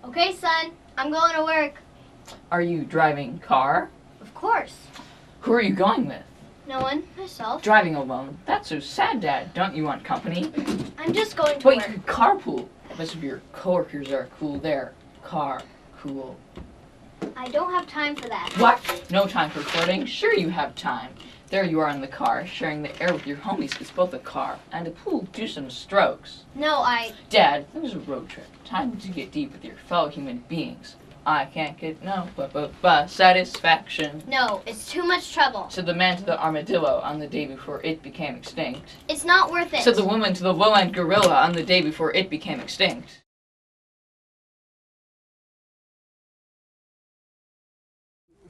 Okay, son, I'm going to work. Are you driving car? Of course. Who are you going with? No one, myself. Driving alone? That's so sad, Dad. Don't you want company? I'm just going to Wait, work. you could carpool. Most of your coworkers are cool there. Car, cool. I don't have time for that. What? No time for flirting? Sure you have time. There you are in the car, sharing the air with your homies. It's both a car and a pool. Do some strokes. No, Dad, this is a road trip. Time to get deep with your fellow human beings. I can't get no satisfaction. No, it's too much trouble. Said the man to the armadillo on the day before it became extinct. It's not worth it. Said the woman to the lowland gorilla on the day before it became extinct.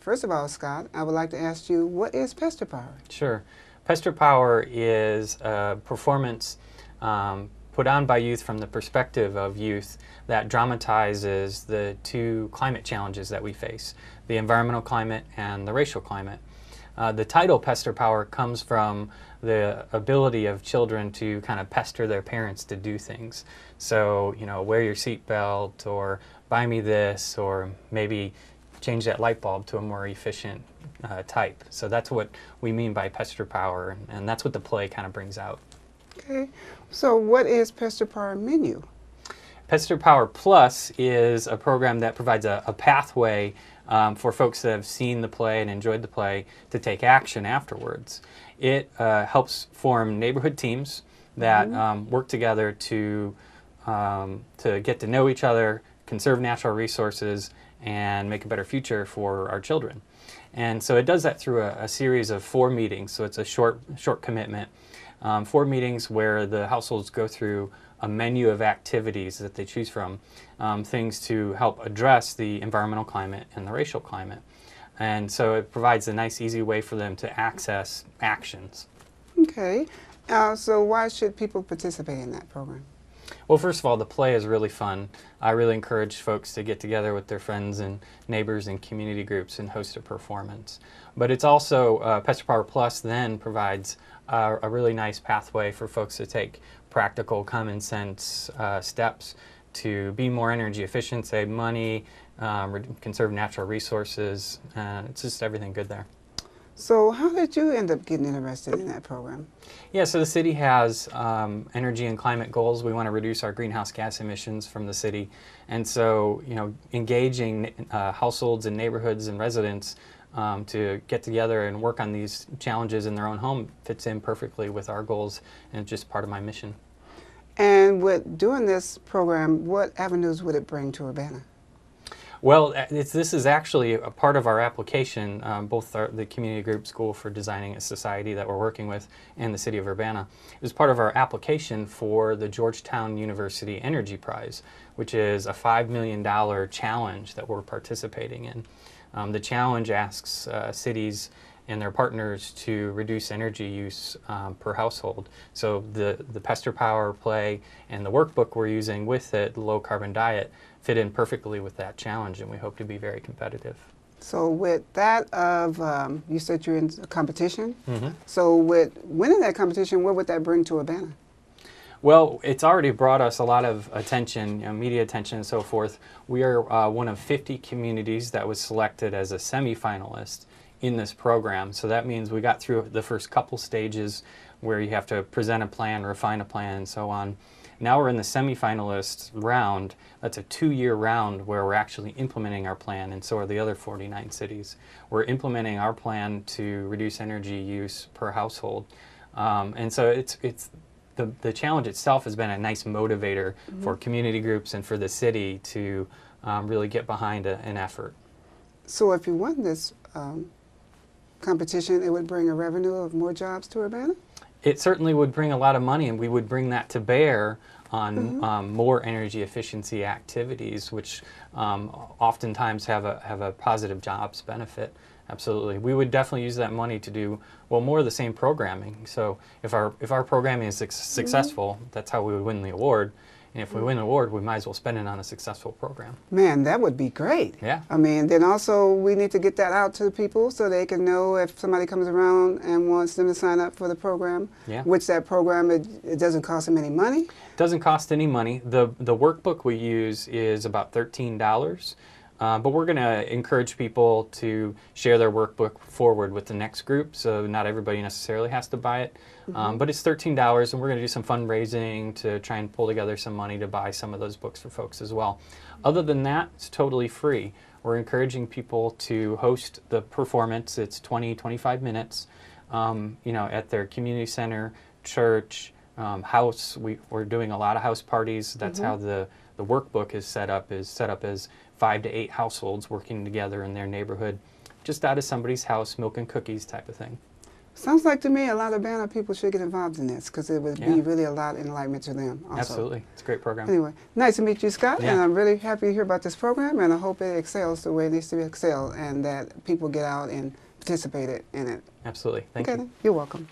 First of all, Scott, I would like to ask you, what is Pester Power? Sure. Pester Power is a performance put on by youth from the perspective of youth that dramatizes the two climate challenges that we face, the environmental climate and the racial climate. The title Pester Power comes from the ability of children to kind of pester their parents to do things. So, you know, wear your seatbelt, or buy me this, or maybe change that light bulb to a more efficient type. So that's what we mean by Pester Power, and that's what the play kind of brings out. Okay, so what is Pester Power Menu? Pester Power Plus is a program that provides a pathway for folks that have seen the play and enjoyed the play to take action afterwards. It helps form neighborhood teams that work together to get to know each other, conserve natural resources, and make a better future for our children. And so it does that through a series of 4 meetings, so it's a short commitment. 4 meetings where the households go through a menu of activities that they choose from, things to help address the environmental climate and the racial climate. And so it provides a nice, easy way for them to access actions. Okay, so why should people participate in that program? Well, first of all, the play is really fun. I really encourage folks to get together with their friends and neighbors and community groups and host a performance. But it's also, Pester Power Plus then provides a really nice pathway for folks to take practical, common sense steps to be more energy efficient, save money, conserve natural resources. It's just everything good there. So how did you end up getting interested in that program? Yeah, so the city has energy and climate goals. We want to reduce our greenhouse gas emissions from the city. And so, you know, engaging households and neighborhoods and residents to get together and work on these challenges in their own home fits in perfectly with our goals, and it's just part of my mission. And with doing this program, what avenues would it bring to Urbana? Well, this is actually a part of our application, both the community group School for Designing a Society that we're working with and the City of Urbana. It was part of our application for the Georgetown University Energy Prize, which is a $5 million challenge that we're participating in. The challenge asks cities and their partners to reduce energy use per household. So the Pester Power play and the workbook we're using with it, the low carbon diet, fit in perfectly with that challenge, and we hope to be very competitive. So with that of, you said you're in a competition. So with winning that competition, what would that bring to Urbana? Well, it's already brought us a lot of attention, you know, media attention and so forth. We are one of 50 communities that was selected as a semi-finalist in this program. So that means we got through the first couple stages where you have to present a plan, refine a plan, and so on. Now we're in the semi-finalist round. That's a 2-year round where we're actually implementing our plan, and so are the other 49 cities. We're implementing our plan to reduce energy use per household. And so the challenge itself has been a nice motivator for community groups and for the city to really get behind an effort. So if you won this competition, it would bring a revenue of more jobs to Urbana? It certainly would bring a lot of money, and we would bring that to bear on more energy efficiency activities, which oftentimes have a positive jobs benefit. Absolutely. We would definitely use that money to do, well, more of the same programming. So if our programming is successful, that's how we would win the award. And if we win an award, we might as well spend it on a successful program. Man, that would be great. Yeah. I mean, then also we need to get that out to the people so they can know if somebody comes around and wants them to sign up for the program, Yeah. which that program, it doesn't cost them any money. Doesn't cost any money. The workbook we use is about $13. But we're going to encourage people to share their workbook forward with the next group, so not everybody necessarily has to buy it. But it's $13, and we're going to do some fundraising to try and pull together some money to buy some of those books for folks as well. Other than that, it's totally free. We're encouraging people to host the performance. It's 20-25 minutes, at their community center, church, house. We're doing a lot of house parties. That's how the workbook is set up as 5 to 8 households working together in their neighborhood, just out of somebody's house, milk and cookies type of thing. Sounds like to me a lot of Banner people should get involved in this because it would be really a lot of enlightenment to them also. Absolutely. It's a great program. Anyway, nice to meet you, Scott, Yeah. and I'm really happy to hear about this program, and I hope it excels the way it needs to excel and that people get out and participate in it. Absolutely. Thank Okay, you. you're welcome.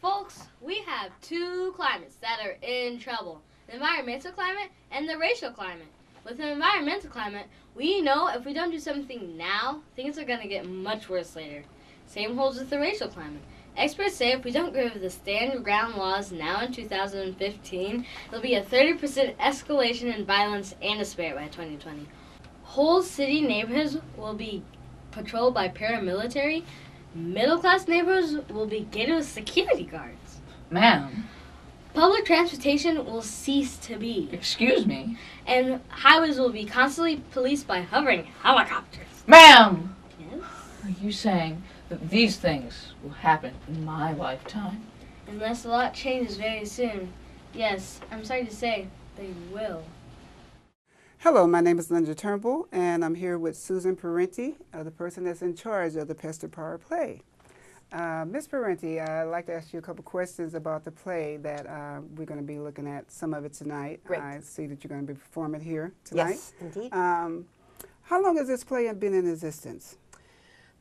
Folks, we have two climates that are in trouble. The environmental climate and the racial climate. With the environmental climate, we know if we don't do something now, things are going to get much worse later. Same holds with the racial climate. Experts say if we don't get rid of the stand your ground laws now in 2015, there'll be a 30% escalation in violence and despair by 2020. Whole city neighborhoods will be patrolled by paramilitary. Middle-class neighborhoods will be gated with security guards. Ma'am, Public transportation will cease to be, excuse me. and highways will be constantly policed by hovering helicopters. Ma'am! Yes? Are you saying that these things will happen in my lifetime? Unless a lot changes very soon. Yes, I'm sorry to say, they will. Hello, my name is Linda Turnbull, and I'm here with Susan Parenti, the person that's in charge of the Pester Power play. Ms. Parenti, I'd like to ask you a couple questions about the play that we're going to be looking at some of it tonight. Great. I see that you're going to be performing here tonight. Yes, indeed. How long has this play been in existence?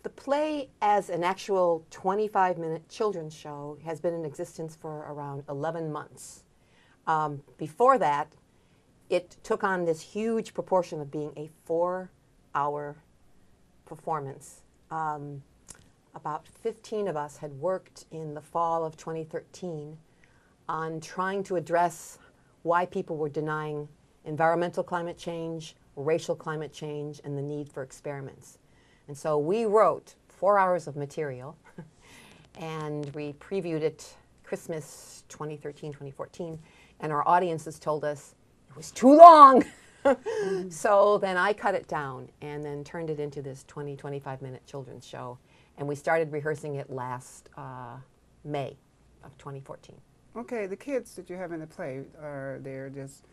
The play, as an actual 25-minute children's show, has been in existence for around 11 months. Before that, it took on this huge proportion of being a 4-hour performance. About 15 of us had worked in the fall of 2013 on trying to address why people were denying environmental climate change, racial climate change, and the need for experiments. And so we wrote 4 hours of material, and we previewed it Christmas 2013, 2014, and our audiences told us it was too long. So then I cut it down and then turned it into this 25-minute children's show. And we started rehearsing it last May of 2014. Okay, the kids that you have in the play, are they just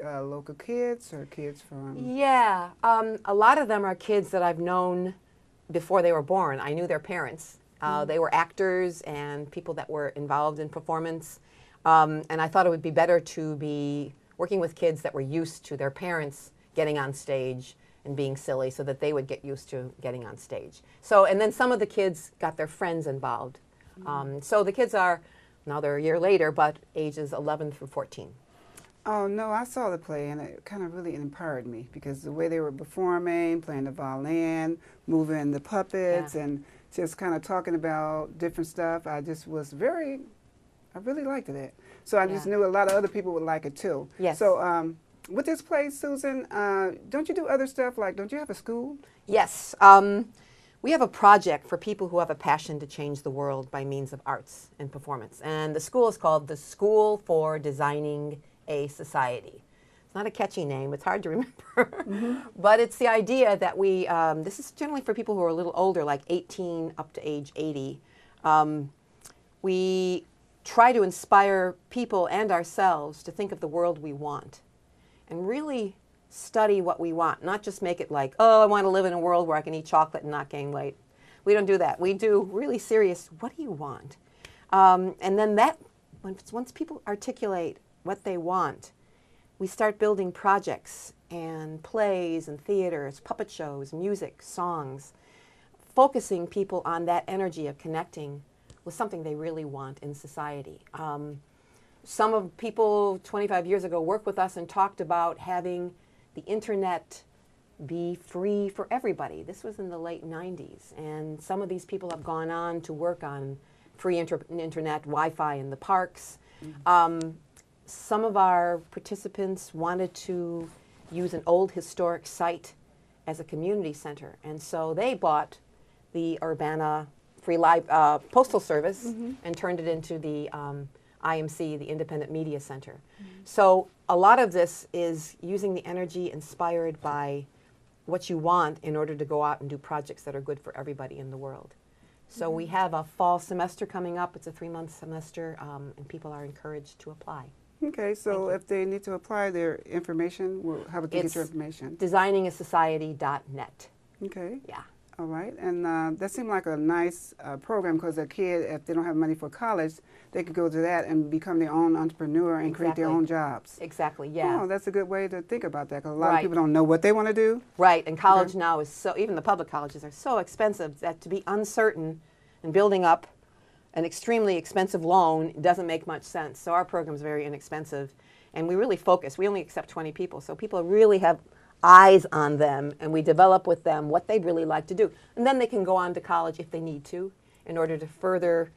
local kids or kids from? Yeah, a lot of them are kids that I've known before they were born. I knew their parents. They were actors and people that were involved in performance. And I thought it would be better to be working with kids that were used to their parents getting on stage and being silly so that they would get used to getting on stage. So, and then some of the kids got their friends involved. So the kids are, now they're a year later, but ages 11 through 14. Oh, no, I saw the play, and it kind of really empowered me because the way they were performing, playing the violin, moving the puppets, and just kind of talking about different stuff, I just was I really liked it. So I just knew a lot of other people would like it too. Yes. So with this play, Susan, don't you do other stuff? Like, don't you have a school? Yes. We have a project for people who have a passion to change the world by means of arts and performance. And the school is called the School for Designing a Society. It's not a catchy name. It's hard to remember. But it's the idea that we, this is generally for people who are a little older, like 18 up to age 80. We try to inspire people and ourselves to think of the world we want and really study what we want, not just make it like, oh, I want to live in a world where I can eat chocolate and not gain weight. We don't do that. We do really serious, what do you want? And then that, once people articulate what they want, we start building projects and plays and theaters, puppet shows, music, songs, focusing people on that energy of connecting with something they really want in society. some of people 25 years ago worked with us and talked about having the internet be free for everybody. This was in the late 90s, and some of these people have gone on to work on free internet, Wi-Fi in the parks. Some of our participants wanted to use an old historic site as a community center, and so they bought the Urbana Free Postal Service and turned it into the IMC, the Independent Media Center. So a lot of this is using the energy inspired by what you want in order to go out and do projects that are good for everybody in the world. So we have a fall semester coming up. It's a 3-month semester, and people are encouraged to apply. Okay, so if they need to apply their information, how would they get your information? designingasociety.net. Okay. Yeah. All right, and that seemed like a nice program because a kid, if they don't have money for college, they could go to that and become their own entrepreneur and create their own jobs. Exactly, yeah. Oh, that's a good way to think about that because a lot of people don't know what they want to do. Right, and college now is so, even the public colleges are so expensive that to be uncertain and building up an extremely expensive loan doesn't make much sense. So our program is very inexpensive, and we really focus. We only accept 20 people, so people really have eyes on them, and we develop with them what they'd really like to do. And then they can go on to college if they need to in order to further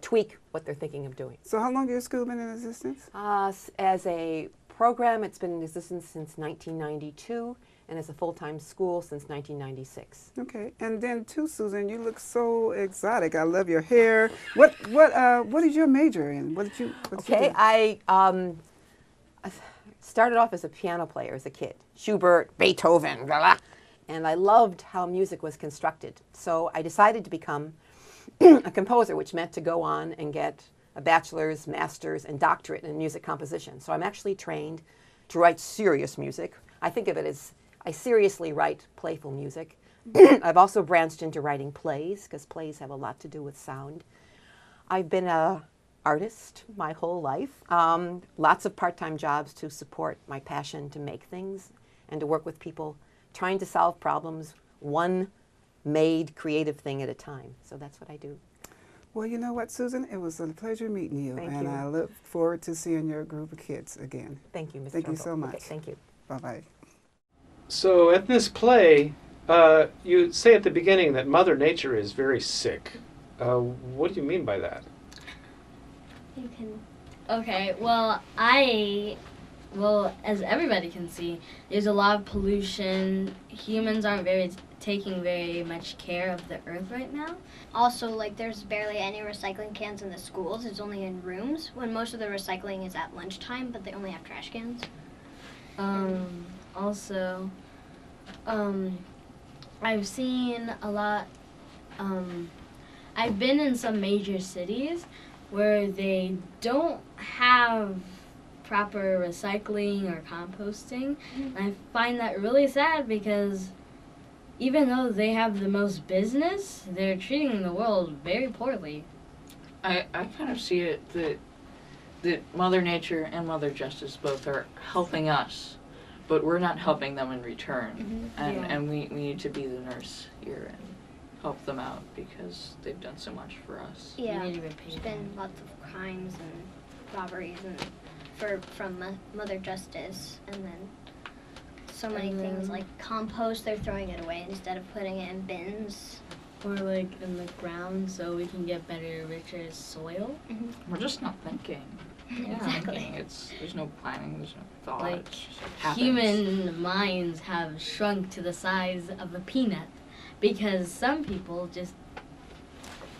tweak what they're thinking of doing. So how long has your school been in existence? As a program, it's been in existence since 1992, and as a full-time school since 1996. Okay, and then too, Susan, you look so exotic. I love your hair. What is your major in? What did you do? I started off as a piano player as a kid. Schubert, Beethoven, blah, blah. And I loved how music was constructed. So I decided to become a composer, which meant to go on and get a bachelor's, master's, and doctorate in music composition. So I'm actually trained to write serious music. I think of it as I seriously write playful music. I've also branched into writing plays, because plays have a lot to do with sound. I've been an artist my whole life. Lots of part-time jobs to support my passion to make things and to work with people trying to solve problems, one made creative thing at a time. So that's what I do. Well, you know what, Susan? It was a pleasure meeting you. Thank and you. I look forward to seeing your group of kids again. Thank you, Ms. Thank you Trumbull. so much. Okay, thank you. Bye-bye. So at this play, you say at the beginning that Mother Nature is very sick. What do you mean by that? You can. Okay, well, as everybody can see, there's a lot of pollution. Humans aren't taking very much care of the earth right now. Also, like, there's barely any recycling cans in the schools. It's only in rooms, when most of the recycling is at lunchtime, but they only have trash cans. Also, I've seen a lot, I've been in some major cities where they don't have proper recycling or composting. And I find that really sad because even though they have the most business, they're treating the world very poorly. I kind of see it that Mother Nature and Mother Justice both are helping us, but we're not helping them in return. And we need to be the nurse here and help them out because they've done so much for us. Yeah, We need to repay there's them. been lots of crimes and robberies and from Mother Justice, and then so many things like compost, they're throwing it away instead of putting it in bins. Or like in the ground so we can get better, richer soil. We're just not thinking. Exactly. There's no planning, there's no thought. Like, it just happens. human minds have shrunk to the size of a peanut because some people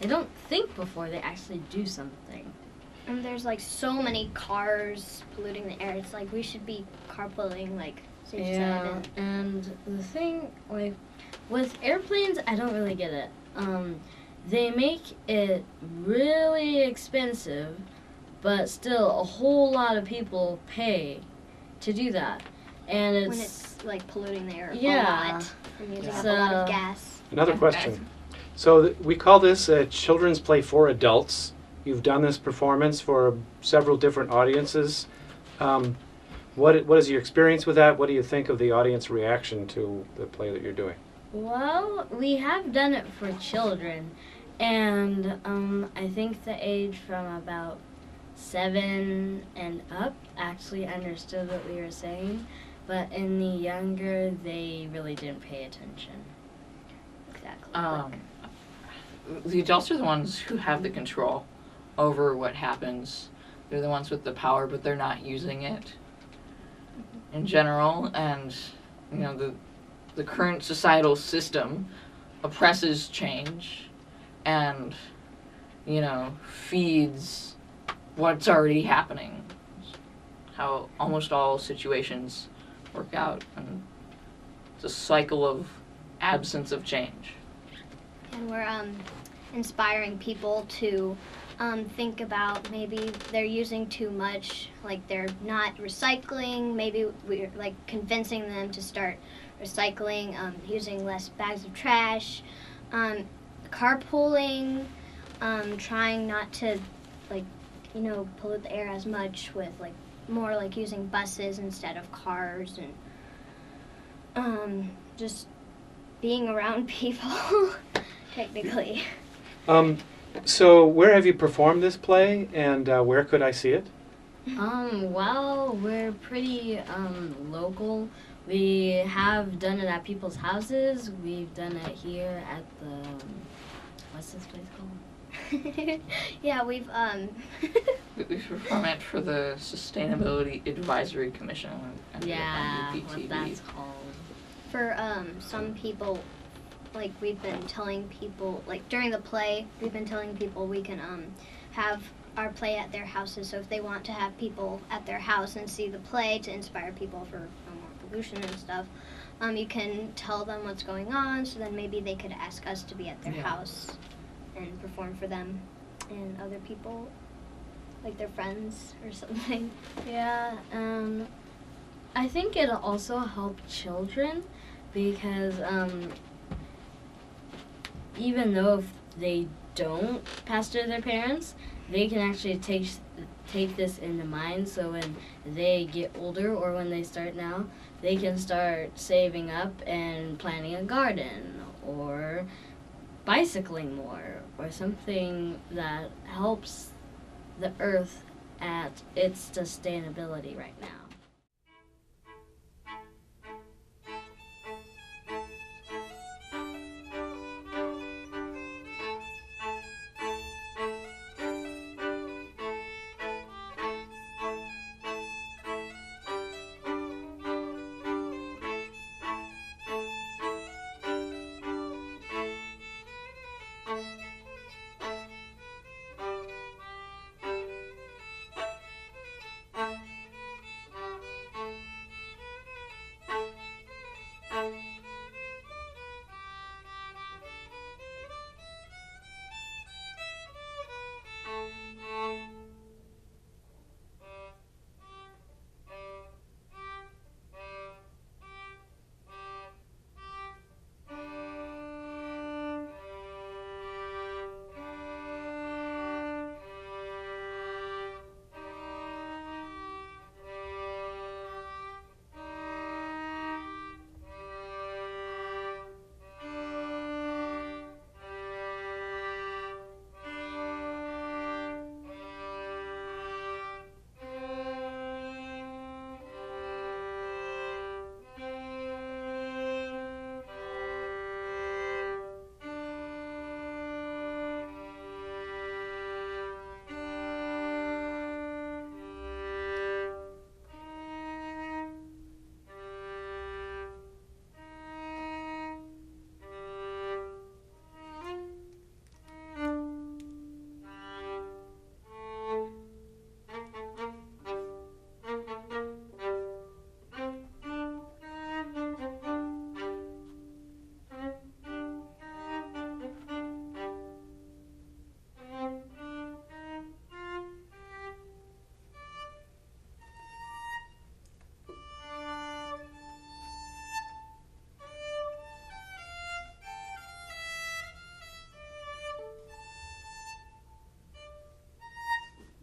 they don't think before they actually do something. And there's like so many cars polluting the air. It's like we should be carpooling, like Sage said. And the thing, like, with airplanes, I don't really get it. They make it really expensive, but still a whole lot of people pay to do that. And When it's like polluting the air a Yeah. lot and using up a So- lot of gas. Another question. So we call this a children's play for adults. You've done this performance for several different audiences. What is your experience with that? What do you think of the audience reaction to the play that you're doing? Well, we have done it for children, and I think the age from about 7 and up actually understood what we were saying, but in the younger, they really didn't pay attention. Exactly. The adults are the ones who have the control over what happens. They're the ones with the power, but they're not using it in general. And you know, the current societal system oppresses change and, you know, feeds what's already happening. How almost all situations work out, and it's a cycle of absence of change. And we're inspiring people to think about maybe they're using too much, like they're not recycling. Maybe we're like convincing them to start recycling, using less bags of trash, carpooling, trying not to pollute the air as much with more like using buses instead of cars, and just being around people technically. So where have you performed this play, and where could I see it? Well, we're pretty local. We have done it at people's houses. We've done it here at the what's this place called? Yeah, we've We perform it for the Sustainability Advisory Commission. Yeah, what that's called. For some people, like we've been telling people, like during the play, we've been telling people we can have our play at their houses. So if they want to have people at their house and see the play to inspire people for more pollution and stuff, you can tell them what's going on. So then maybe they could ask us to be at their house and perform for them and other people, like their friends or something. Yeah, I think it'll also help children because even though if they don't pastor their parents, they can actually take this into mind. So when they get older or when they start now, they can start saving up and planting a garden or bicycling more or something that helps the earth at its sustainability right now.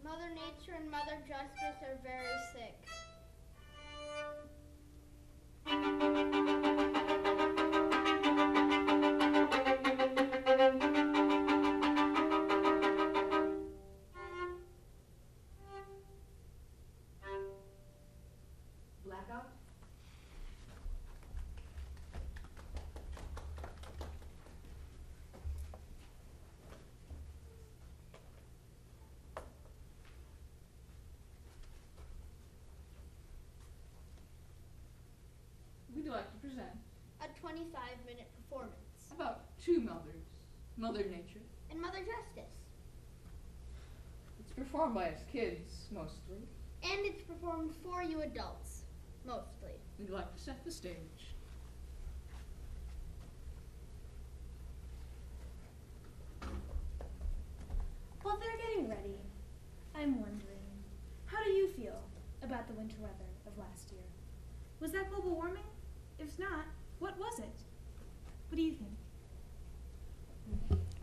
Mother Nature and Mother Justice are very sick. 25-minute performance. About two mothers, Mother Nature. And Mother Justice. It's performed by us kids, mostly. And it's performed for you adults, mostly. We'd like to set the stage. While they're getting ready, I'm wondering, how do you feel about the winter weather of last year? Was that global warming? If not, what was it? What do you think?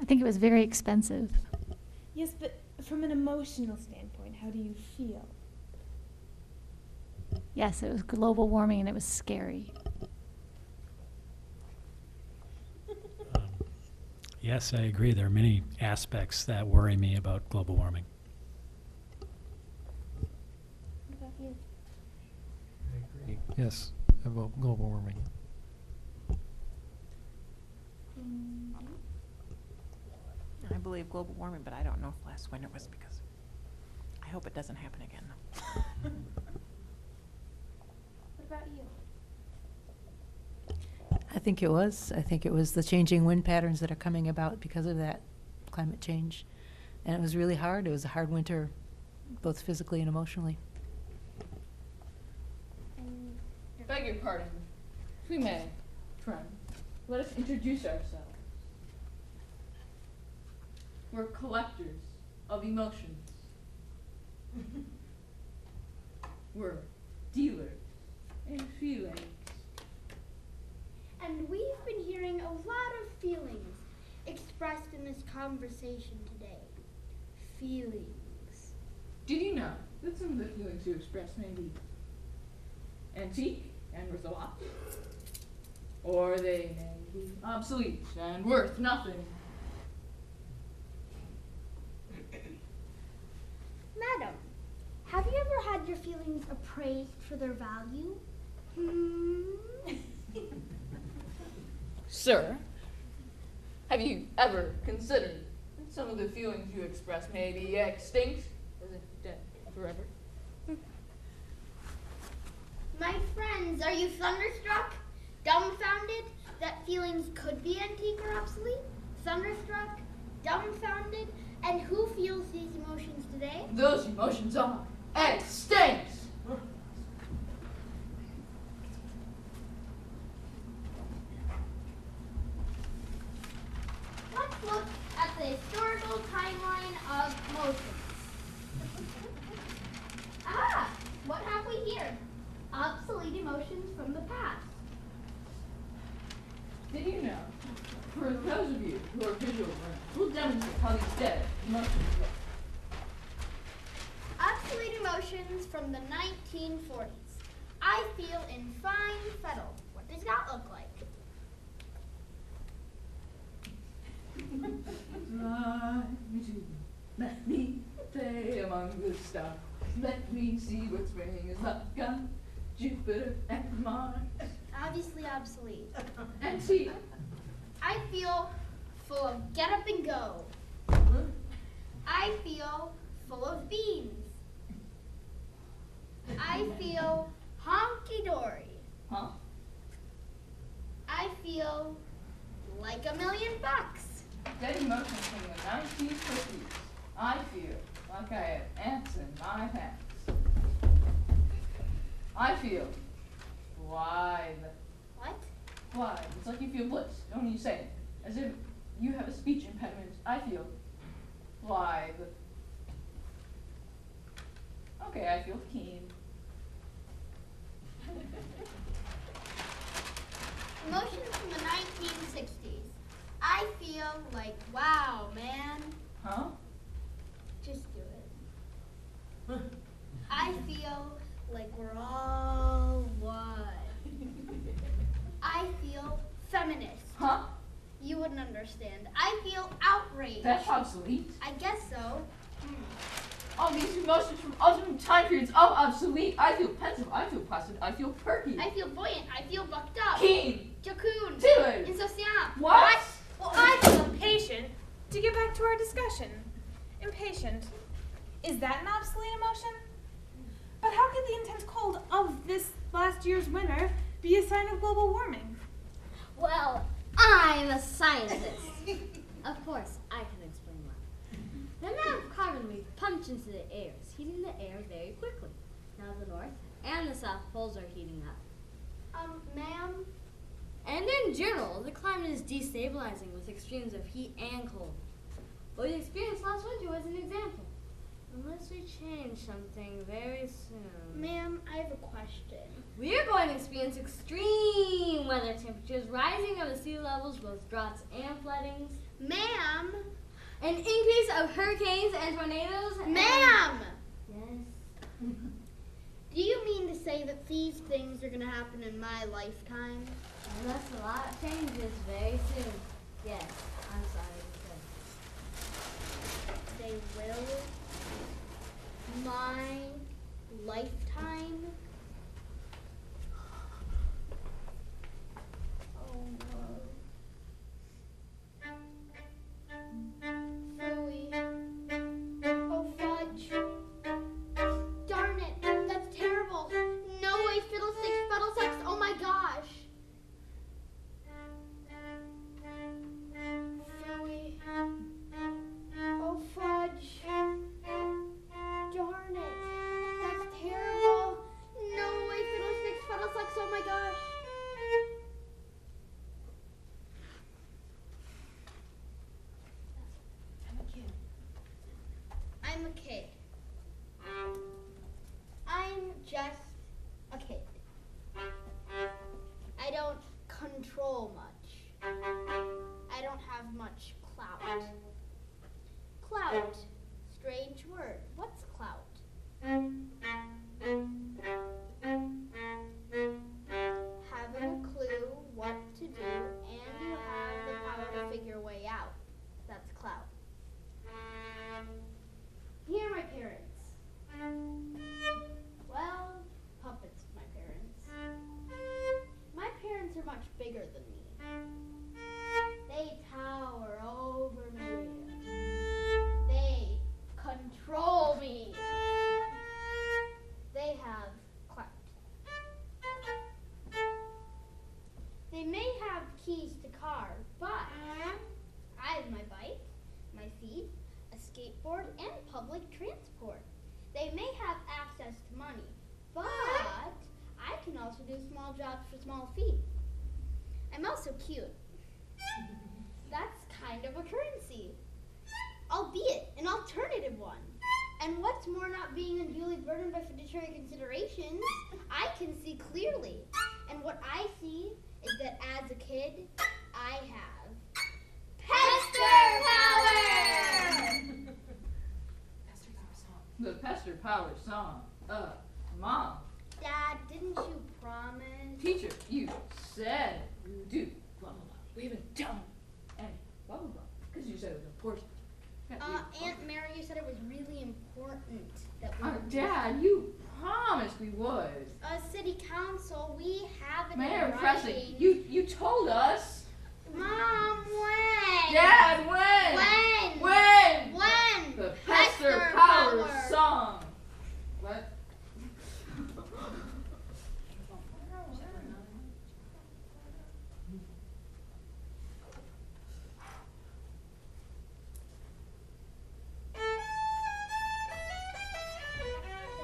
I think it was very expensive. Yes, but from an emotional standpoint, how do you feel? Yes, it was global warming and it was scary. Yes, I agree. There are many aspects that worry me about global warming. What about you? I agree. Yes, about global warming. I believe global warming, but I don't know if last winter was because I hope it doesn't happen again. What about you? I think it was. I think it was the changing wind patterns that are coming about because of that climate change. And it was really hard. It was a hard winter, both physically and emotionally. Beg your pardon. If we may, friend, let us introduce ourselves. We're collectors of emotions. We're dealers in feelings. And we've been hearing a lot of feelings expressed in this conversation today. Feelings. Did you know that some of the feelings you express may be antique and worth a lot? Or they may be obsolete and worth nothing. Madam, have you ever had your feelings appraised for their value? Sir, have you ever considered that some of the feelings you express may be extinct? Or is it dead forever? My friends, are you thunderstruck? Dumbfounded that feelings could be antique or obsolete? Thunderstruck? Dumbfounded? And who feels these emotions today? Those emotions are extinct! Let's look at the historical timeline of emotions. What have we here? Obsolete emotions from the past. Did you know, for those of you who are visual learners, we'll demonstrate how these dead emotions look. Obsolete emotions from the 1940s. I feel in fine fettle. What does that look like? Let me play among the stars. Let me see what spring is like on Jupiter and Mars. Obviously obsolete. And see, I feel full of get up and go. I feel full of beans. I feel honky-dory. huh? I feel like $1 million. Dead emotions from the 1950s. I feel like I have ants in my pants. I feel blithe. What? Blithe. It's like you feel bliss, don't you say it? As if you have a speech impediment. I feel blithe. Okay, I feel keen. Emotions from the 1960s. I feel like, wow, man. Huh? Just do it. I feel like we're all one. I feel feminist. Huh? You wouldn't understand. I feel outraged. That's obsolete. I guess so. All these emotions from alternate time periods of obsolete. I feel pensive, I feel placid, I feel perky. I feel buoyant. I feel bucked up. Keen. Cocoon. Tillard. Insouciant. What? Well, I feel impatient. To get back to our discussion. Impatient. Is that an obsolete emotion? But how could the intense cold of this last year's winter be a sign of global warming? Well, I'm a scientist. Of course, I can explain why. The amount of carbon we punch into the air is heating the air very quickly. Now the North and the South poles are heating up. Ma'am? And in general, the climate is destabilizing with extremes of heat and cold. What we experienced last winter was an example. Unless we change something very soon. Ma'am, I have a question. We are going to experience extreme weather temperatures, rising of the sea levels, both droughts and floodings. Ma'am! An increase of hurricanes and tornadoes. Ma'am! Yes. Do you mean to say that these things are going to happen in my lifetime? Unless a lot changes very soon. Yes, I'm sorry to say. They will? My lifetime? Oh no. Phooey. Oh fudge. Darn it, that's terrible. No way, fiddlesticks, fuddlesticks, oh my gosh. Phooey. Oh fudge. Darn it. That's terrible. No way, fiddlesticks, fuddlesticks, oh my gosh. I'm a kid. I'm just a kid. I don't control much. I don't have much clout. Clout. Strange word. What's clout? Having a clue what to do and you have the power to figure your way out. That's clout. Here are my parents. Well, puppets, my parents. My parents are much bigger than me. They tower over me. They control me. They have clout. They may have keys to cars, but I have my bike, my feet, a skateboard, and public transport. They may have access to money, but I can also do small jobs for small fees. I'm also cute. That's kind of a currency, albeit an alternative one. And what's more, not being unduly burdened by fiduciary considerations, I can see clearly. And what I see is that as a kid, I have Pester Power! The Pester Power song. Mom. Dad, didn't you promise? Teacher, you said you do. Blah, blah, blah. We haven't done any. Blah, blah, blah. Because you said it was important. Aunt Mary, you said it was really important that we Dad, you promised we would. City Council, we have it Mayor in Presley, writing. you told us. Mom, when? Dad, when? When? When? When? The Pester Power song. What?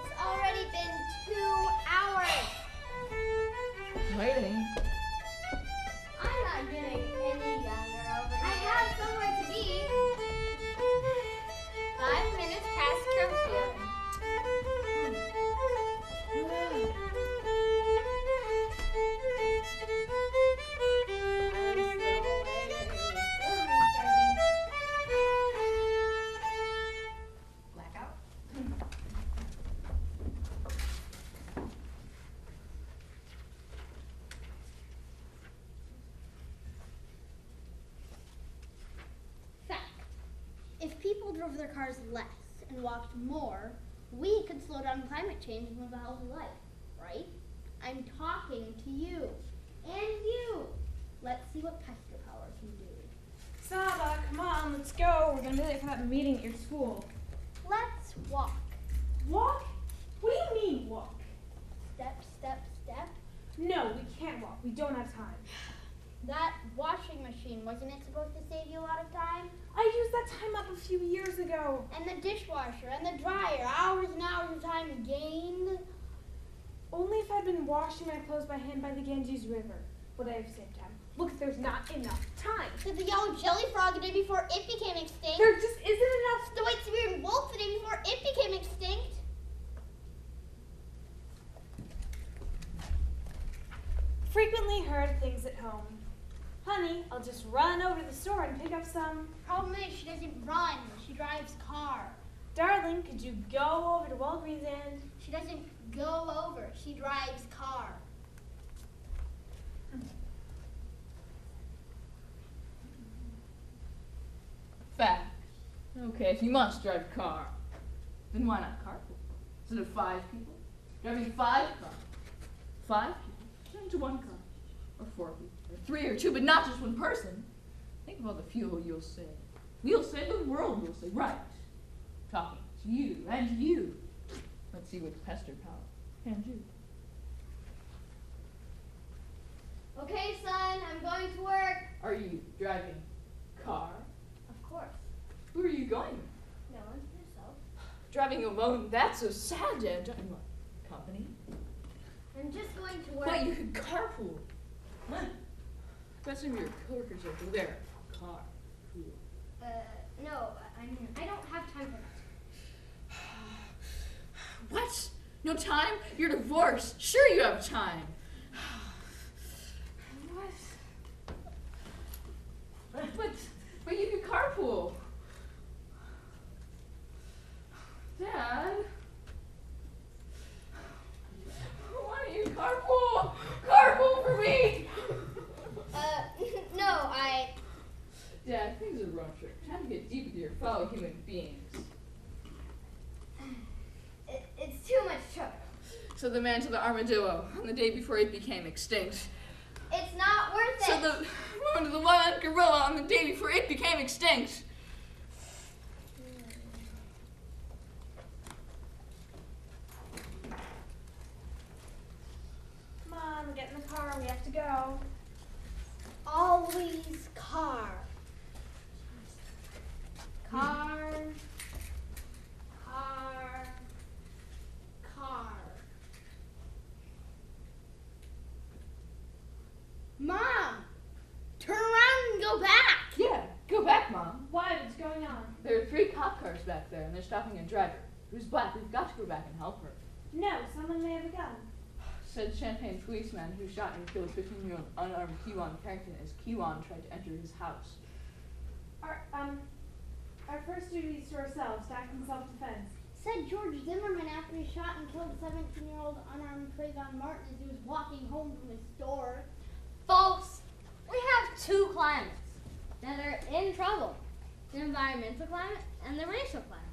It's already been 2 hours. Waiting. I'm not getting any younger over here. I have somewhere to be. 5 minutes past curfew. Blackout? Fact. If people drove their cars less and walked more, we could slow down climate change and live a healthy life, right? I'm talking to you. And you. Let's see what Pester Power can do. Saba, come on, let's go. We're gonna be late for that meeting at your school. Let's walk. Walk? What do you mean walk? Step, step, step. No, we can't walk. We don't have time. That washing machine, wasn't it supposed to save you a lot of time? I used that time up a few years ago. And the dishwasher and the dryer, hours and hours of time gained. Only if I'd been washing my clothes by hand by the Ganges River would I have saved time. Look, there's not enough time. Did the yellow jelly frog a day before it became extinct? There just isn't enough. The white Siberian wolf the day before it became extinct. Frequently heard things at home. Honey, I'll just run over to the store and pick up some. Problem is, she doesn't run. She drives car. Darling, could you go over to Walgreens and... She doesn't go over. She drives car. Fact. Okay, if you must drive a car, then why not carpool? Instead of 5 people, driving 5 cars. 5 people, get into 1 car. Or 4 people, or 3 or 2, but not just 1 person. Think of all the fuel you'll save. We'll save, the world will save. Right. Talking to you and you. Let's see what Pester Power can do. Okay, son, I'm going to work. Are you driving car? Of course. Who are you going with? No one, yourself. Driving alone, that's so sad, Dad. Don't you want company? I'm just going to work. But you could carpool. What? Rest of your coworkers over there. Car. Cool. No, I mean, I don't have time for that. What? No time? You're divorced. Sure you have time. What? But you could carpool. Dad? Why don't you carpool? Carpool for me! No, Dad, things are road trip. Time to get deep with your fellow human beings. It's too much trouble. So the man to the armadillo on the day before it became extinct. It's not worth it. So the woman to the one-eyed gorilla on the day before it became extinct. Mom, get in the car. We have to go. Always car. Car. Car. Car. Mom! Turn around and go back! Yeah, go back, Mom. Why? What's going on? There are 3 cop cars back there, and they're stopping a driver. Who's black? We've got to go back and help her. No, someone may have a gun. Said Champagne policeman who shot and killed 15-year-old unarmed Kiwan Carrington as Kiwan tried to enter his house. Our first duty is to ourselves, to act in self-defense. Said George Zimmerman after he shot and killed 17-year-old unarmed Trayvon Martin as he was walking home from his store. Folks, we have 2 climates that are in trouble. The environmental climate and the racial climate.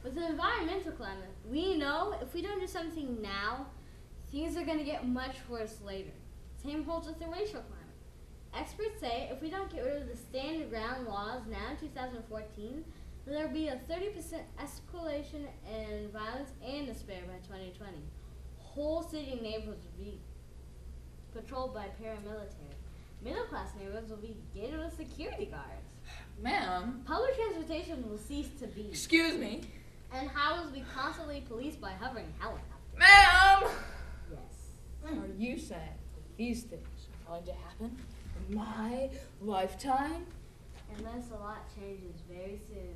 With the environmental climate, we know if we don't do something now, things are going to get much worse later. Same holds with the racial climate. Experts say if we don't get rid of the stand ground laws now in 2014, there will be a 30% escalation in violence and despair by 2020. Whole city neighborhoods will be patrolled by paramilitary. Middle-class neighborhoods will be gated with security guards. Ma'am? Public transportation will cease to be. Excuse me? And highways will be constantly policed by hovering helicopters. Ma'am! Yes. Are you saying that these things are going to happen in my lifetime? Unless a lot changes very soon.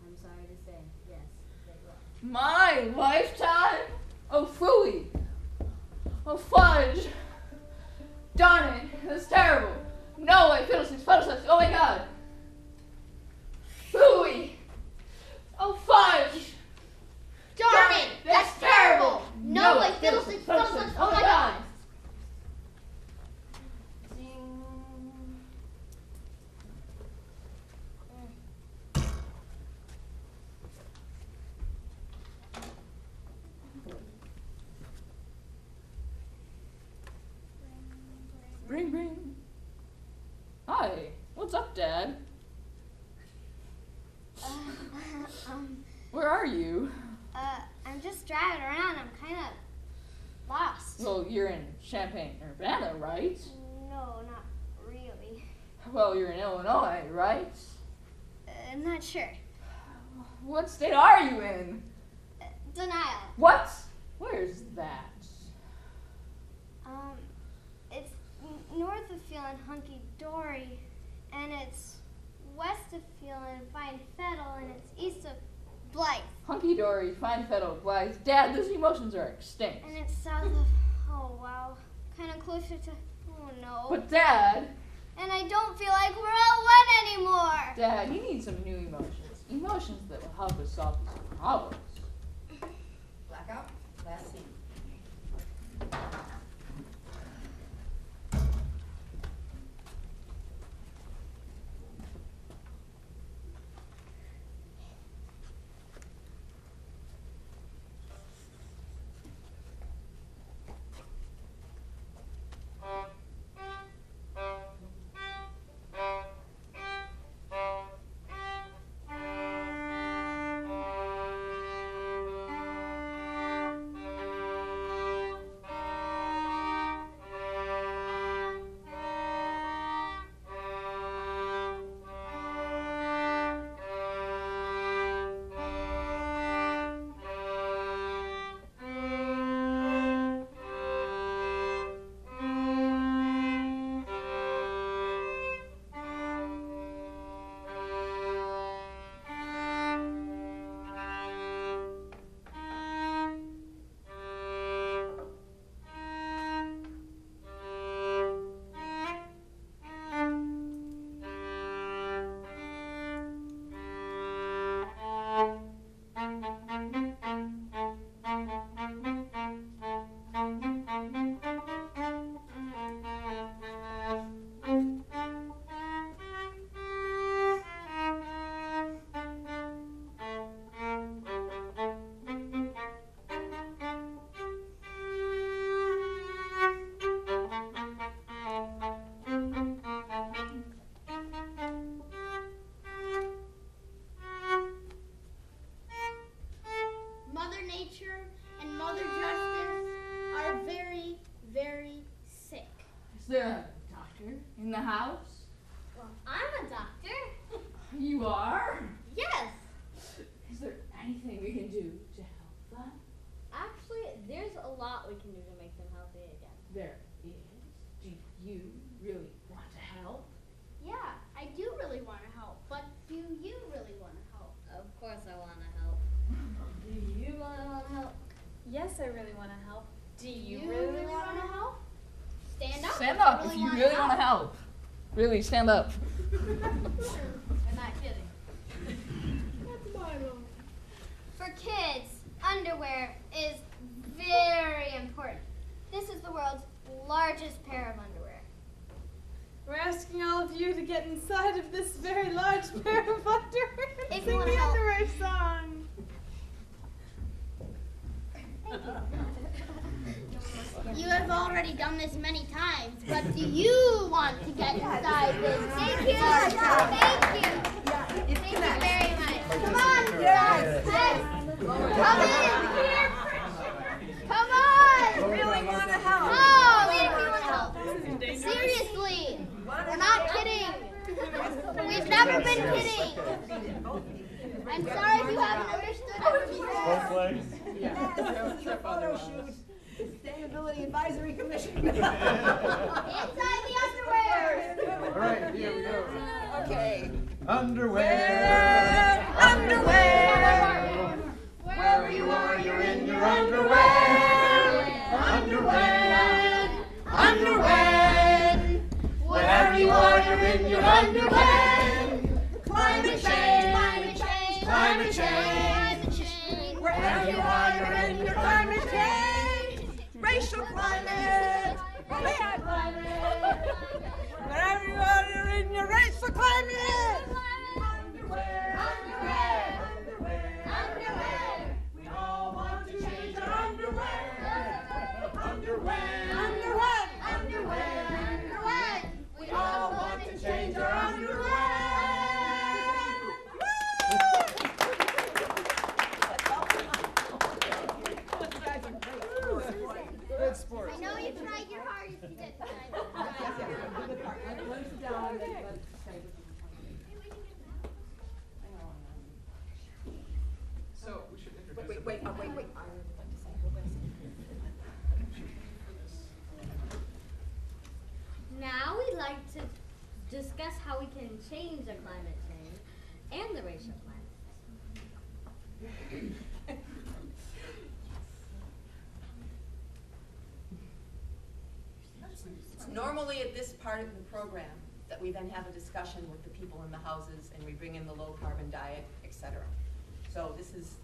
I'm sorry to say, yes, they will. My lifetime? Oh, phooey. Oh, fudge. Darn it, that's terrible. No way, fiddlesticks, oh my god. Phooey. Oh, fudge. Darn it, that's terrible. No way, fiddlesticks, oh my god. Ring, ring. Hi, what's up, Dad? Where are you? I'm just driving around. I'm kind of lost. Well, you're in Champaign, Urbana, right? No, not really. Well, you're in Illinois, right? Not sure. What state are you in? Denial. What? Where's that? It's north of feeling hunky-dory, and it's west of feeling fine fettle, and it's east of Blythe. Hunky-dory, fine fettle, Blythe. Dad, those emotions are extinct. And it's south of, oh wow, kind of closer to, oh no. But Dad! And I don't feel like we're all one anymore. Dad, you need some new emotions. Emotions that will help us solve these problems. Blackout, last scene. Mother Nature and Mother Justice are very, very sick. Is there a doctor in the house? Well, I'm a doctor. You are? Yes. Is there anything we can do to help them? Actually, there's a lot we can do to make them healthy again. There is. Do you really want to help? Yeah, I do really want to help, but do you really want to help? Of course I want to help. Do you want to help? Yes, I really want to help. Do You really want to help? Stand up. Stand up if you really want to help. Really, stand up. I'm not kidding. That's my mom. For kids, underwear is very important. This is the world's largest pair of underwear. We're asking all of you to get inside of this very large pair of underwear and If you sing wanna the help. underwear song. You have already done this many times, but do you want to get inside this? Thank you. Thank you. Thank you very much. Come on, guys. Come in here. Come on. Really want to help. Oh, we really want to help. Seriously. We're not kidding. We've never been kidding. I'm sorry if you haven't understood everything. The photo shoot. Sustainability Advisory Commission. Inside the underwear. All right, here we go. Okay. Underwear, underwear. Wherever you are, you're in your underwear. Underwear, underwear. Wherever you are, you're in your underwear. Climate change, climate change, Climate change. climate change. Wherever you are, you're in your climate change. Racial climate. Climate. Wherever you are, you're in your racial climate. Underwear, underwear, underwear. We all want to change our underwear. Underwear, underwear. We all want to change our underwear. Good sport. I know you tried your hardest to get tonight. Yes, yes. Good part. Close it down. like to discuss how we can change the climate change and the racial climate. Normally at this part of the program that we then have a discussion with the people in the houses and we bring in the low carbon diet, etc. So this is,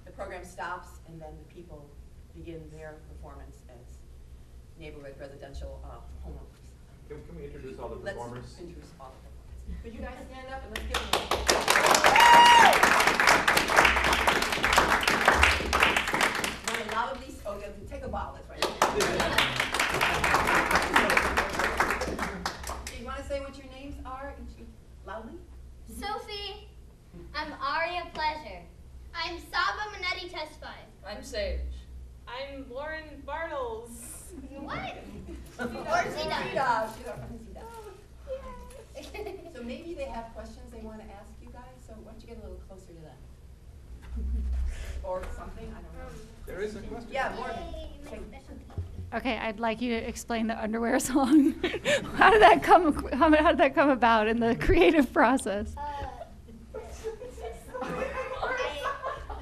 the program stops and then the people begin their performance as neighborhood residential homeowners. Can we introduce all the performers? Let's introduce all the performers. Could you guys stand up and let's give them a loudly, oh, you have to take a bow, that's right. Do you want to say what your names are loudly? Sophie. I'm Aria Pleasure. I'm Saba Manetti Tesfaye. I'm Sage. I'm Lauren Bartles. What? So maybe they have questions they want to ask you guys, so why don't you get a little closer to them? Or something, I don't know. There is a question. Yeah, Morgan. Okay, I'd like you to explain the underwear song. How did that come about in the creative process?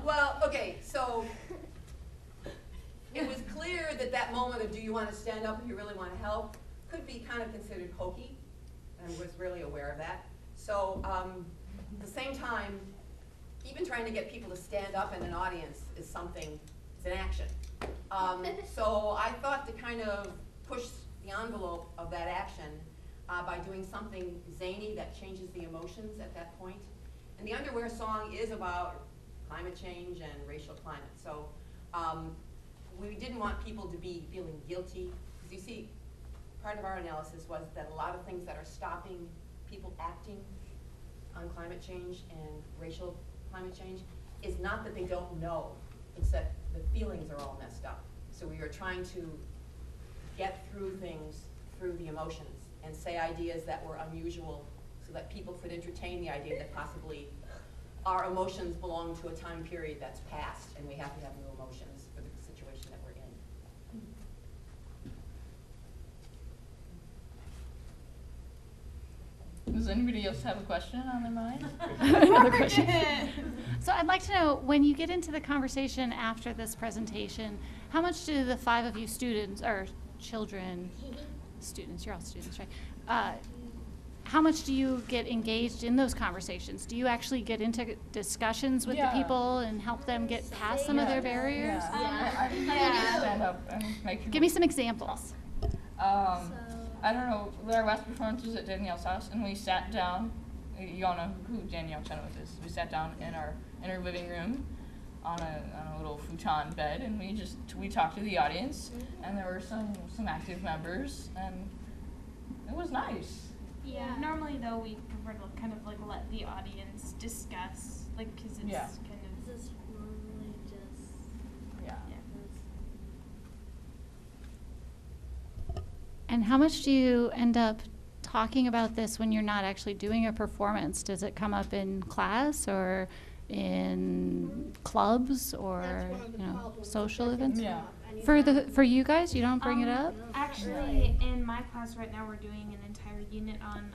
Well, okay, so it was clear that that moment of do you want to stand up and you really want to help could be kind of considered hokey, and was really aware of that. So at the same time, even trying to get people to stand up in an audience is something, it's an action. So I thought to kind of push the envelope of that action by doing something zany that changes the emotions at that point. And the underwear song is about climate change and racial climate. So we didn't want people to be feeling guilty. Because you see, part of our analysis was that a lot of things that are stopping people acting on climate change and racial climate change is not that they don't know, it's that the feelings are all messed up. So we were trying to get through things through the emotions and say ideas that were unusual so that people could entertain the idea that possibly our emotions belong to a time period that's past and we have to have new emotions for the situation that we're in. Does anybody else have a question on their mind? Another question. So I'd like to know, when you get into the conversation after this presentation, how much do the 5 of you students, or children, students, you're all students, right? How much do you get engaged in those conversations? Do you actually get into discussions with the people and help them get past some of their barriers? I stand up and make people. Give me some examples. I don't know, our last performance was at Danielle's house, and we sat down. You all know who Danielle Chenoweth is. We sat down in our living room on a little futon bed, and we talked to the audience, and there were some active members, and it was nice. Yeah. Normally, though, we prefer to kind of like let the audience discuss, like, because it's kind of. This is normally just. Yeah. And how much do you end up talking about this when you're not actually doing a performance? Does it come up in class or in clubs or social events? Yeah. For you guys, you don't bring it up? Actually, in my class right now, we're doing an entire unit on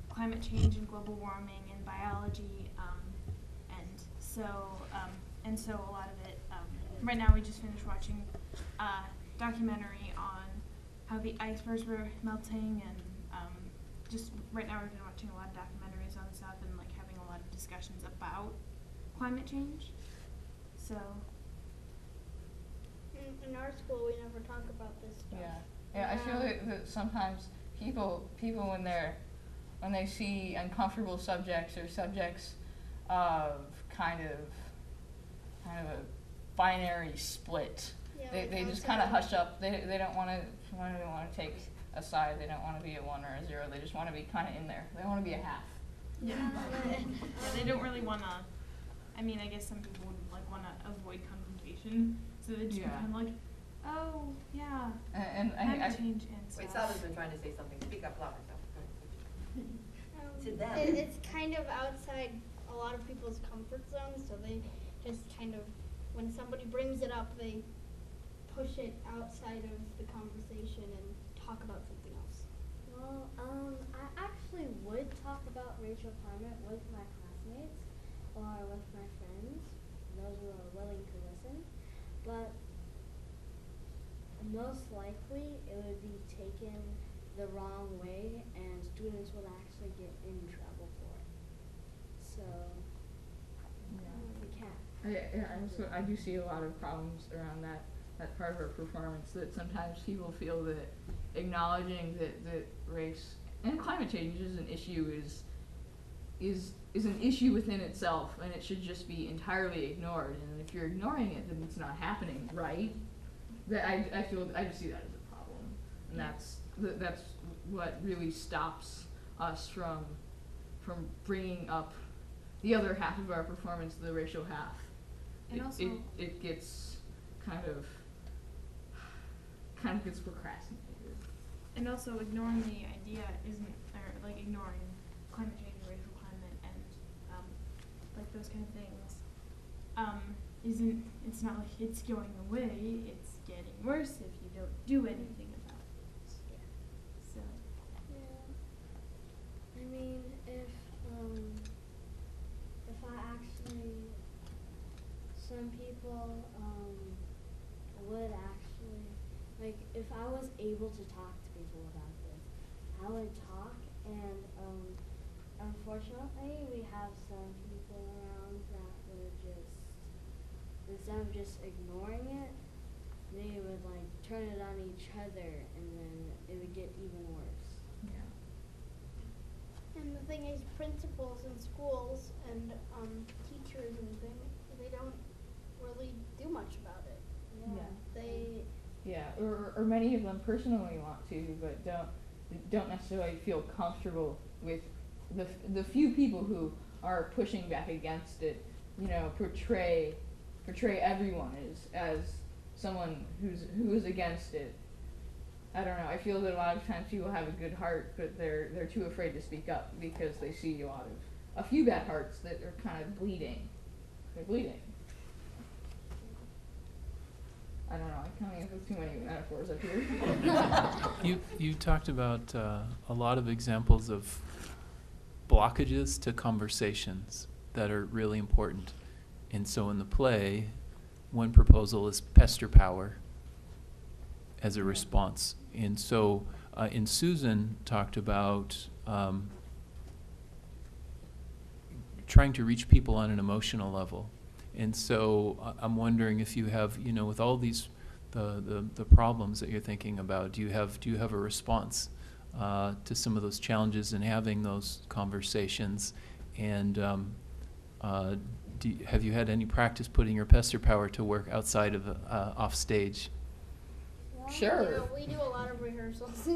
climate change and global warming and biology, and so a lot of it. Right now, we just finished watching a documentary on how the icebergs were melting, and just right now we've been watching a lot of documentaries on stuff and like having a lot of discussions about climate change. So. In our school, we never talk about this stuff. Yeah. I feel that sometimes people when they see uncomfortable subjects or subjects of kind of a binary split, they just kind of hush up. They don't want to take a side. They don't want to be a 1 or a 0. They just want to be kind of in there. They want to be a half. Yeah. They don't really want to. I mean, I guess some people would like want to avoid confrontation. So they just kind of like, oh, yeah. And climate change and stuff. Wait, Sal's been trying to say something. Speak up louder, Sal. To them. It's kind of outside a lot of people's comfort zones, so they just kind of, when somebody brings it up, they push it outside of the conversation and talk about something else. Well, racial climate with my classmates or with my friends, those who are willing to listen, but most likely it would be taken the wrong way and students would actually get in trouble for it. So, we can't. I do see a lot of problems around that part of our performance, that sometimes people feel that acknowledging that race and climate change is an issue is an issue within itself, and it should just be entirely ignored. And if you're ignoring it, then it's not happening, right? That I just see that as a problem, and that's what really stops us from bringing up the other half of our performance, the racial half. And also, it gets kind of gets procrastinated. And also, ignoring the idea isn't, or like ignoring climate change, racial climate, and like those kind of things, isn't. It's not like it's going away. It's getting worse if you don't do anything about it. Yeah. So. Yeah. I mean, if I actually, some people would actually, like, if I was able to talk to people about this, I would talk, and unfortunately we have some people around that would just, instead of just ignoring it, they would like turn it on each other, and then it would get even worse. Yeah. And the thing is, principals in schools and teachers and things, they don't really do much about it. Or many of them personally want to, but don't necessarily feel comfortable with the few people who are pushing back against it. Portray everyone as someone who is against it. I don't know. I feel that a lot of times people have a good heart, but they're too afraid to speak up because they see a few bad hearts that are kind of bleeding. They're bleeding. I don't know. I'm coming up with too many metaphors up here. You talked about a lot of examples of blockages to conversations that are really important. And so in the play, one proposal is Pester Power as a response. And so and Susan talked about trying to reach people on an emotional level. And so I'm wondering if you have, with all these the problems that you're thinking about, do you have a response to some of those challenges in having those conversations? And have you had any practice putting your Pester Power to work outside of off stage? Well, Sure. Yeah, we do a lot of rehearsals.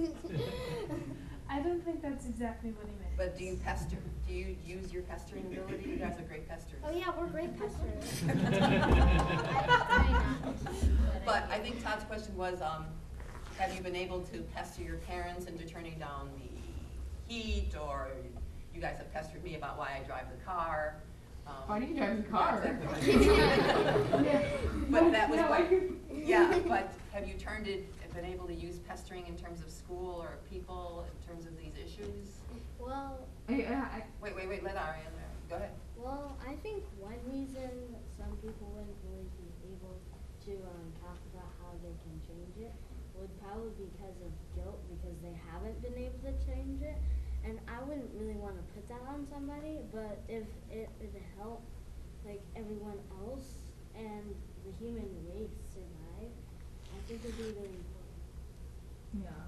I don't think that's exactly what he meant. But do you pester? Do you use your pestering ability? You guys are great pesters. Oh yeah, we're great pesters. But I think Todd's question was, have you been able to pester your parents into turning down the heat, or you guys have pestered me about why I drive the car? Why do you drive the car? But that was but have you been able to use pestering in terms of school or people, in terms of these issues? Well, wait, let Ari in there. Go ahead. Well, I think one reason some people wouldn't really be able to talk about how they can change it would probably be because of guilt, because they haven't been able to change it. And I wouldn't really want to put that on somebody, but if it would help like everyone else and the human race survive, I think it would be really important. Yeah.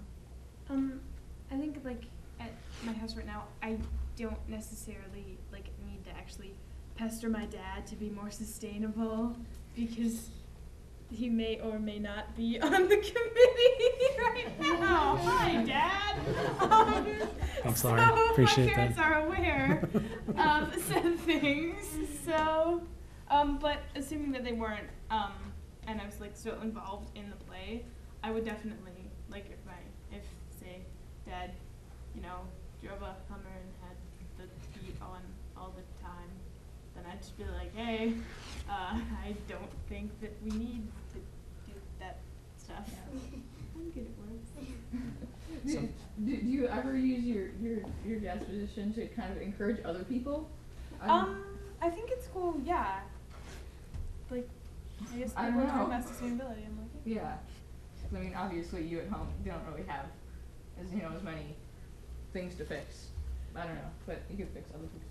I think like at my house right now, I don't necessarily like need to actually pester my dad to be more sustainable, because he may or may not be on the committee right now. Hi, Dad. Thanks, Lauren. Appreciate my parents are aware of said things. So, but assuming that they weren't, and I was like still involved in the play, I would definitely, like, if say Dad, drove a Hummer and had the heat on all the time, then I'd just be like, hey, I don't think that we need to do that stuff. I'm good at words. Do you ever use your jazz position to kind of encourage other people? I think it's cool. Yeah. Like, I guess I people don't are talking know. about sustainability. I'm like, Yeah. I mean, obviously you at home don't really have as many things to fix. I don't know, but you could fix other things.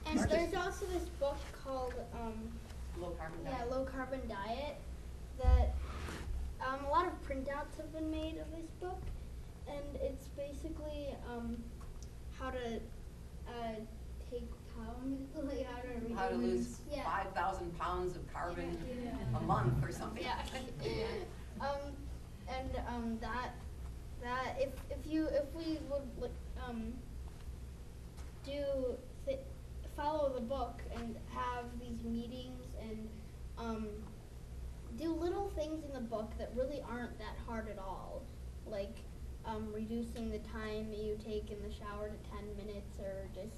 And there's also this book called Low Carbon Diet. Low Carbon Diet that a lot of printouts have been made of this book, and it's basically how to take pounds, like How to lose yeah. 5,000 pounds of carbon a month or something. Yeah. That if we would follow the book and have these meetings and do little things in the book that really aren't that hard at all, like reducing the time that you take in the shower to 10 minutes, or just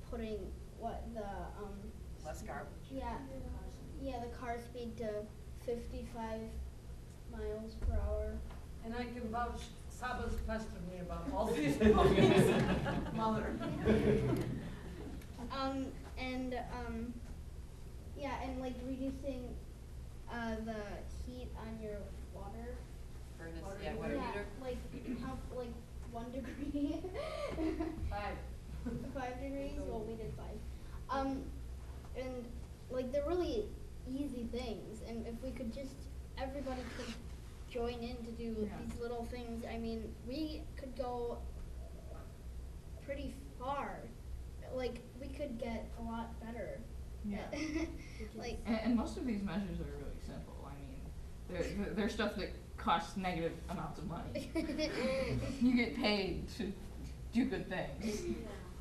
putting less garbage. Yeah, the car speed to 55 miles per hour. And I can vouch, Saba's pestered me about all these things. Mother. And like reducing the heat on your water. Furnace, water heater. Like 1 degree. 5 degrees. Well, we did 5. And like they're really easy things, and if we could just everybody could join in to do these little things, I mean, we could go pretty far. Like we could get a lot better. Yeah. Like and most of these measures are really simple. I mean, they're stuff that costs negative amounts of money. You get paid to do good things.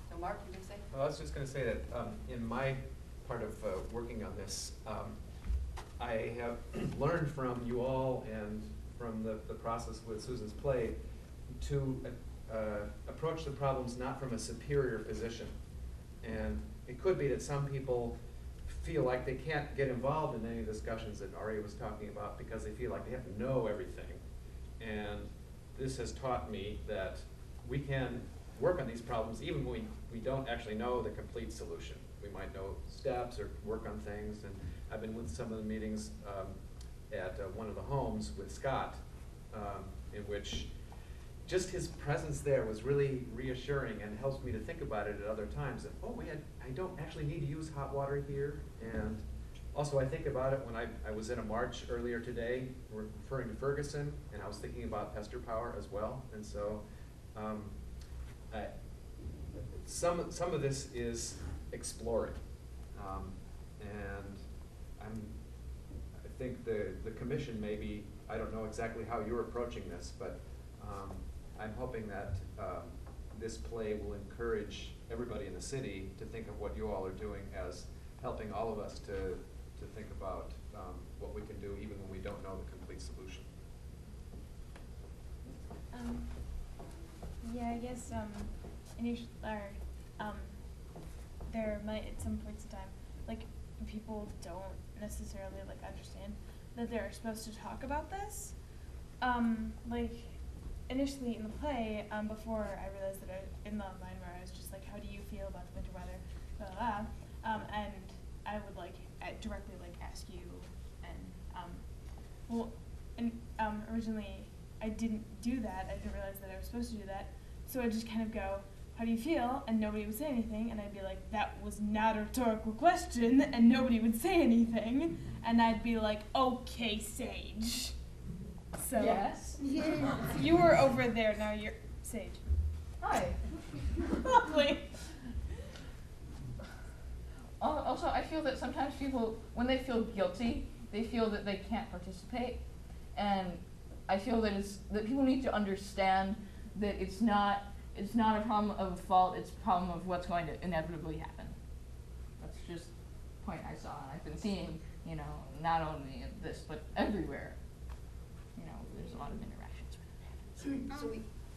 So Mark, you can say? Well, I was just going to say that in my part of working on this, I have learned from you all and from the process with Susan's play to approach the problems not from a superior position. And it could be that some people feel like they can't get involved in any discussions that Ari was talking about because they feel like they have to know everything. And this has taught me that we can work on these problems even when we don't actually know the complete solution. We might know steps or work on things. And I've been with some of the meetings at one of the homes with Scott, in which just his presence there was really reassuring and helps me to think about it at other times. That, oh, I don't actually need to use hot water here. And also I think about it when I was in a march earlier today referring to Ferguson, and I was thinking about Pester Power as well. And so some of this is exploring. And I think the commission maybe, I don't know exactly how you're approaching this, but I'm hoping that this play will encourage everybody in the city to think of what you all are doing as helping all of us to think about what we can do even when we don't know the complete solution. Yeah, I guess there might at some points in time, like people don't necessarily like understand that they're supposed to talk about this. Like initially in the play, before I realized that in the line where I was just like, how do you feel about the winter weather, blah, blah, blah. And I would like directly like ask you, and originally I didn't do that. I didn't realize that I was supposed to do that. So I'd just kind of go, how do you feel? And nobody would say anything, and I'd be like, that was not a rhetorical question, and nobody would say anything, and I'd be like, okay, Sage. So yes. You were over there, now you're Sage. Hi. Lovely. Also, I feel that sometimes people, when they feel guilty, they feel that they can't participate, and I feel that that people need to understand that it's not a problem of fault, it's a problem of what's going to inevitably happen. That's just a point I saw, and I've been seeing, not only in this, but everywhere. There's a lot of interactions with it.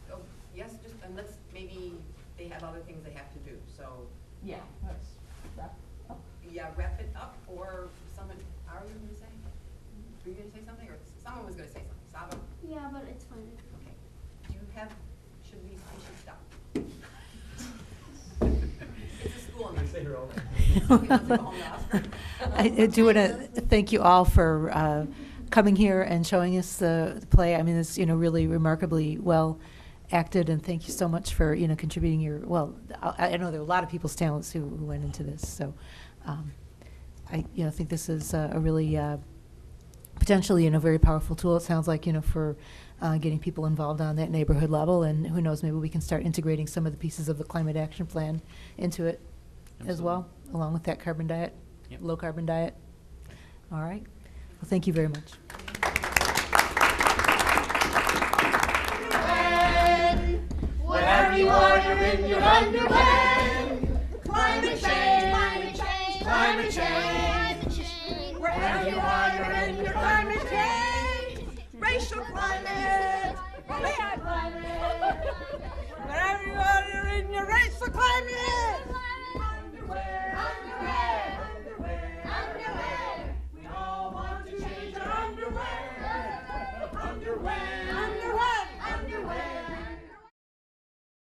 So yes, just, and let's, maybe they have other things they have to do, so. Yeah, let's wrap up. Yeah, wrap it up, or someone, are you going to say? Were you going to say something, or someone was going to say something? Saba? Yeah, but it's fine. Okay. Do you have Say her all. I do want to thank you all for coming here and showing us the play. I mean, it's really remarkably well acted, and thank you so much for contributing your. Well, I know there are a lot of people's talents who went into this, so I think this is a really potentially very powerful tool. It sounds like for getting people involved on that neighborhood level, and who knows, maybe we can start integrating some of the pieces of the climate action plan into it as well, along with that carbon diet, low carbon diet. All right. Well, thank you very much. Wherever you are, you're in your underwear. Climate change, climate change, climate change. Wherever you are, you're in your climate change. Racial climate, climate.